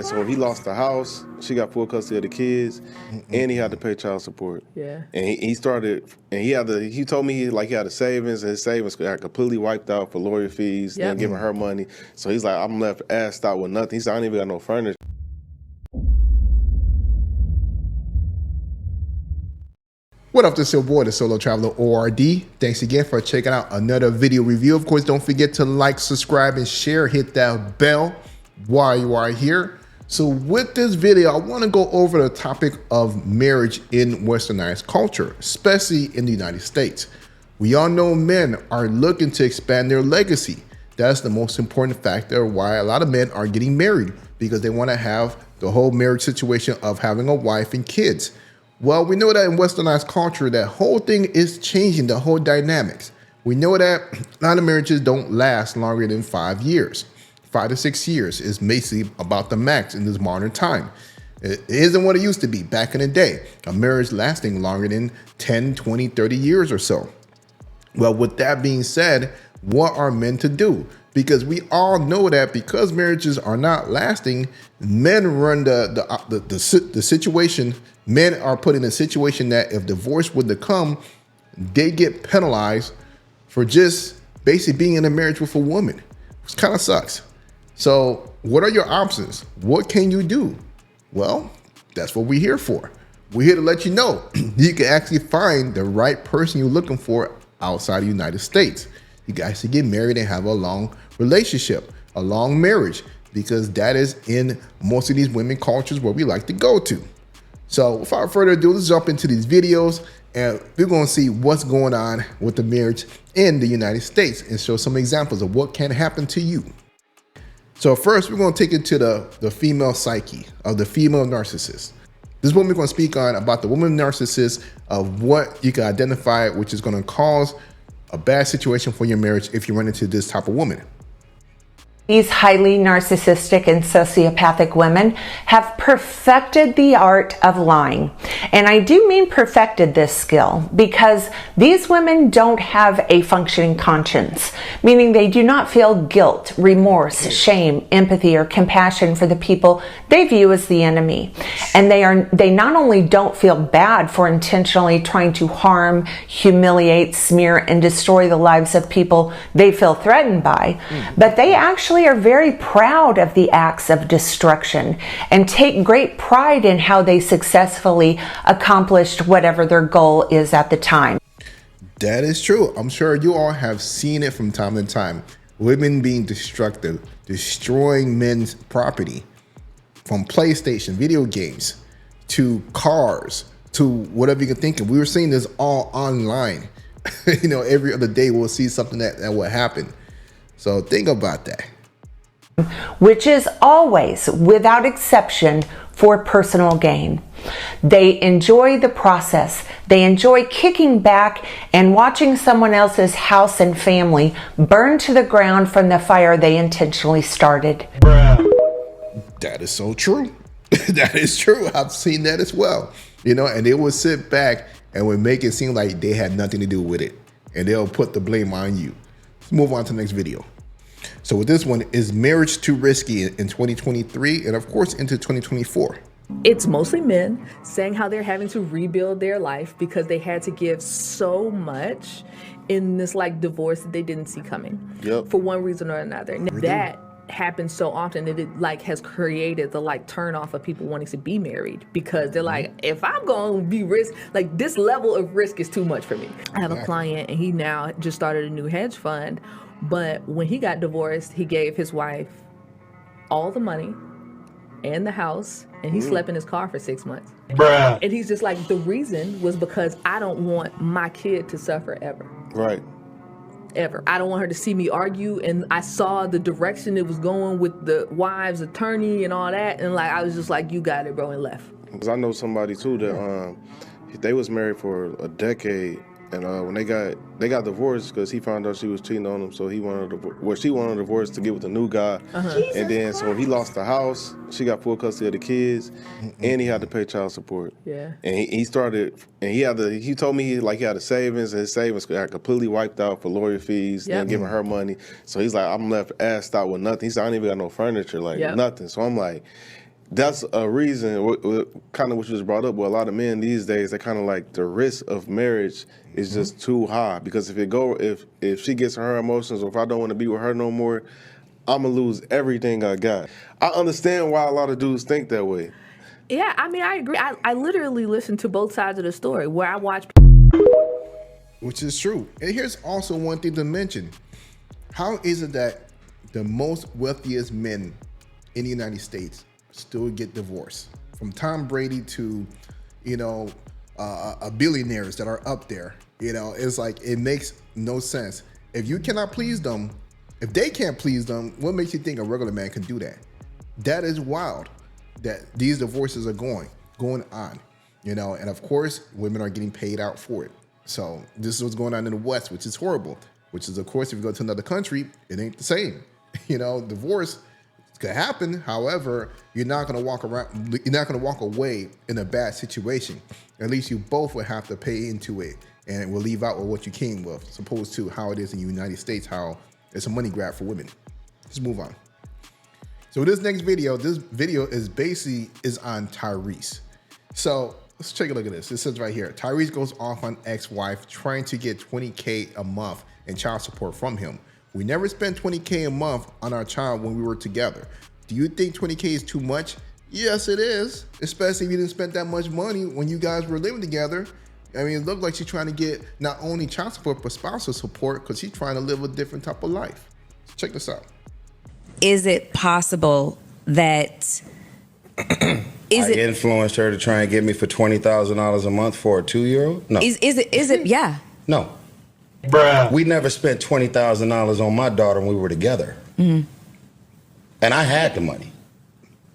So he lost the house, she got full custody of the kids, and he had to pay child support. Yeah. And he started, and he told me he had a savings, and his savings got completely wiped out for lawyer fees, then giving her money. So he's like, I'm left assed out with nothing. He said, I don't even got no furniture. What up, this is your boy, the Solo Traveler ORD. Thanks again for checking out another video review. Of course, don't forget to like, subscribe, and share. Hit that bell while you are here. So with this video, I want to go over the topic of marriage in westernized culture, especially in the United States. We all know men are looking to expand their legacy. That's the most important factor why a lot of men are getting married, because they want to have the whole marriage situation of having a wife and kids. Well, we know that in westernized culture, that whole thing is changing, the whole dynamics. We know that a lot of marriages don't last longer than 5 years. 5 to 6 years is basically about the max in this modern time. It isn't what it used to be back in the day. A marriage lasting longer than 10, 20, 30 years or so. Well, with that being said, what are men to do? Because we all know that because marriages are not lasting, men run the situation. Men are put in a situation that if divorce would to come, they get penalized for just basically being in a marriage with a woman, which kind of sucks. So what are your options? What can you do? Well, that's what we're here for. We're here to let you know you can actually find the right person you're looking for outside the United States. You guys should get married and have a long relationship, a long marriage, because that is in most of these women cultures where we like to go to. So without further ado, let's jump into these videos and we're going to see what's going on with the marriage in the United States and show some examples of what can happen to you. So first, we're going to take it to the female psyche of the female narcissist. This is what we're going to speak on about the woman narcissist, of what you can identify, which is going to cause a bad situation for your marriage if you run into this type of woman. These highly narcissistic and sociopathic women have perfected the art of lying. And I do mean perfected this skill because these women don't have a functioning conscience, meaning they do not feel guilt, remorse, shame, empathy, or compassion for the people they view as the enemy. And they not only don't feel bad for intentionally trying to harm, humiliate, smear, and destroy the lives of people they feel threatened by, but they actually are very proud of the acts of destruction and take great pride in how they successfully accomplished whatever their goal is at the time. That is true. I'm sure you all have seen it from time to time. Women being destructive, destroying men's property, from PlayStation, video games, to cars, to whatever you can think of. We were seeing this all online. You know, every other day we'll see something that will happen. So think about that. Which is always, without exception, for personal gain. They enjoy the process. They enjoy kicking back and watching someone else's house and family burn to the ground from the fire they intentionally started. That is so true. That is true. I've seen that as well. You know, and they will sit back and would make it seem like they had nothing to do with it. And they'll put the blame on you. Let's move on to the next video. So with this one, is marriage too risky in 2023 and of course into 2024? It's mostly men saying how they're having to rebuild their life because they had to give so much in this divorce that they didn't see coming for one reason or another. And that happens so often that it has created the turn off of people wanting to be married, because they're like, if I'm going to be this level of risk is too much for me. I have a client and he now just started a new hedge fund. But when he got divorced, he gave his wife all the money and the house, and he slept in his car for 6 months. And he's just like, the reason was because I don't want my kid to suffer ever. Right. Ever. I don't want her to see me argue, and I saw the direction it was going with the wife's attorney and all that, and I was just like, you got it, bro, and left. Because I know somebody too that they was married for a decade. And when they got divorced because he found out she was cheating on him, so she wanted a divorce to get with the new guy. And then so he lost the house, she got full custody of the kids, and he had to pay child support. Yeah. And he started, and he told me he had a savings, and his savings got completely wiped out for lawyer fees, then giving her money. So he's like, I'm left assed out with nothing. He said, I don't even got no furniture, nothing. So I'm like, that's a reason, kind of what you just brought up, where a lot of men these days, they kind of like the risk of marriage is just too high. Because if she gets her emotions, or if I don't want to be with her no more, I'm going to lose everything I got. I understand why a lot of dudes think that way. Yeah, I mean, I agree. I literally listen to both sides of the story where I watch. Which is true. And here's also one thing to mention. How is it that the most wealthiest men in the United States still get divorced? From Tom Brady to, billionaires that are up there. It's like, it makes no sense. If you cannot please them, if they can't please them, what makes you think a regular man can do that? That is wild that these divorces are going on, and of course, women are getting paid out for it. So this is what's going on in the West, which is horrible, which is, of course, if you go to another country, it ain't the same. Divorce could happen. However, you're not going to walk away in a bad situation. At least you both will have to pay into it, and it will leave out with what you came with, as opposed to how it is in the United States, how it's a money grab for women. Let's move on. So this video is on Tyrese. So let's take a look at this. It says right here, Tyrese goes off on ex-wife trying to get $20K a month in child support from him. We never spent $20K a month on our child when we were together. Do you think $20K is too much? Yes, it is, especially if you didn't spend that much money when you guys were living together. I mean, it looked like she's trying to get not only child support, but spousal support, because she's trying to live a different type of life. So check this out. Is it possible that I influenced her to try and get me for $20,000 a month for a 2-year-old? No. Is it? Yeah. No. Bruh. We never spent $20,000 on my daughter when we were together. Mm-hmm. And I had the money.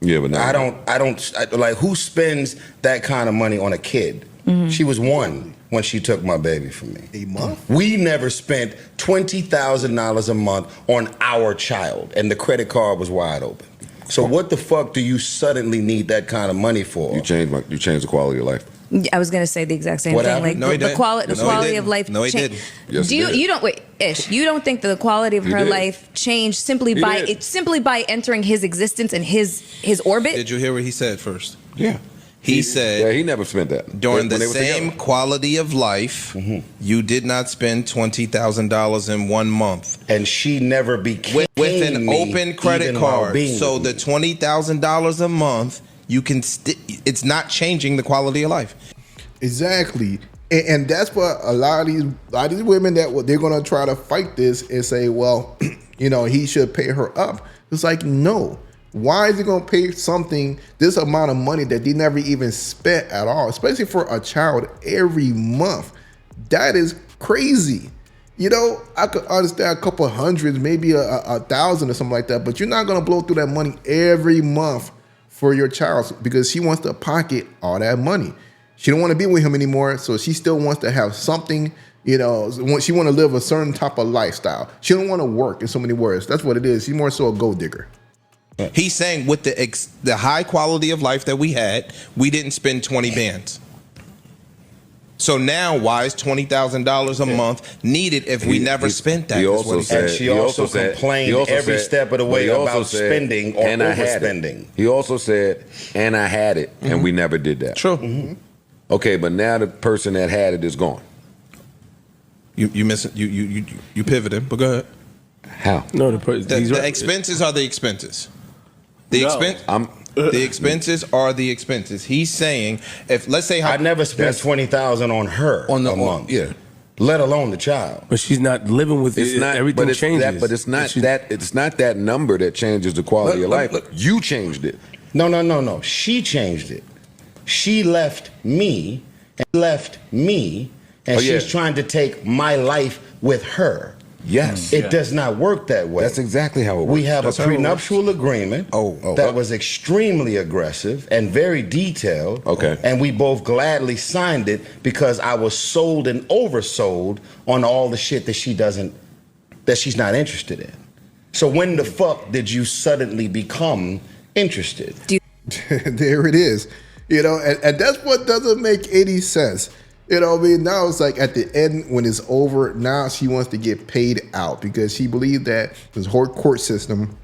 Yeah, but now I don't like, who spends that kind of money on a kid? Mm-hmm. She was 1 when she took my baby from me. A month? We never spent $20,000 a month on our child, and the credit card was wide open. So what the fuck do you suddenly need that kind of money for? You changed the quality of life. I was gonna say the exact same thing. Like the quality of life. No, he didn't. Yes, you don't wait, Ish. You don't think that the quality of her life changed simply by entering his existence and his orbit? Did you hear what he said first? Yeah. He said he never spent that. During the same quality of life, you did not spend $20,000 in 1 month. And she never became with an open credit card. So the $20,000 a month, you can it's not changing the quality of life. Exactly. And that's what a lot of these women that they're gonna try to fight this and say, well, he should pay her up. It's like, no. Why is he gonna pay this amount of money that they never even spent at all, especially for a child every month? That is crazy. I could understand a couple hundreds, maybe a 1,000 or something like that, but you're not gonna blow through that money every month for your child, because she wants to pocket all that money. She don't want to be with him anymore, so she still wants to have something. She want to live a certain type of lifestyle. She don't want to work, in so many words. That's what it is. She's more so a gold digger. He's saying with the high quality of life that we had, we didn't spend 20 bands. So now, why is $20,000 a month needed if we never spent that? He also complained every step of the way about spending or overspending. He also said, and I had it, and we never did that. True. Mm-hmm. Okay, but now the person that had it is gone. You pivoted, but go ahead. How? No, the expenses are the expenses. The expenses are the expenses. He's saying, let's say I never spent $20,000 on her a month, let alone the child. But she's not living with it. Everything changes. But it's not that. It's not that number that changes the quality of life. You changed it. No. She changed it. She left me, and she's trying to take my life with her. Yes. It does not work that way. That's exactly how it works. We have a prenuptial agreement that was extremely aggressive and very detailed. Okay. And we both gladly signed it because I was sold and oversold on all the shit that she's not interested in. So when the fuck did you suddenly become interested? There it is. And that's what doesn't make any sense. Now it's like at the end when it's over, now she wants to get paid out because she believed that this whole court system,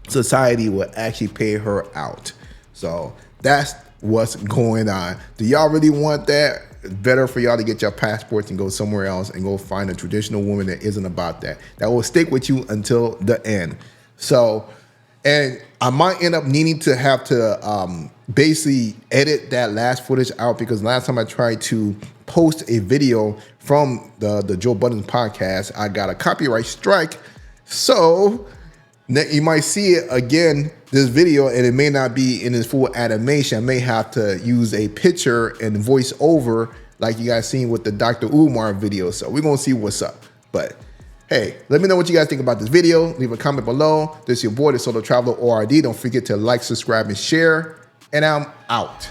society will actually pay her out. So that's what's going on. Do y'all really want that? It's better for y'all to get your passports and go somewhere else and go find a traditional woman that isn't about that. That will stick with you until the end. So, and I might end up needing to have to basically edit that last footage out, because last time I tried to post a video from the Joe Budden podcast, I got a copyright strike. So you might see it again, this video, and it may not be in its full animation. I may have to use a picture and voice over like you guys seen with the Dr. Umar video. So we're going to see what's up. But hey, let me know what you guys think about this video. Leave a comment below. This is your boy, the Solo Traveler ORD. Don't forget to like, subscribe, and share. And I'm out.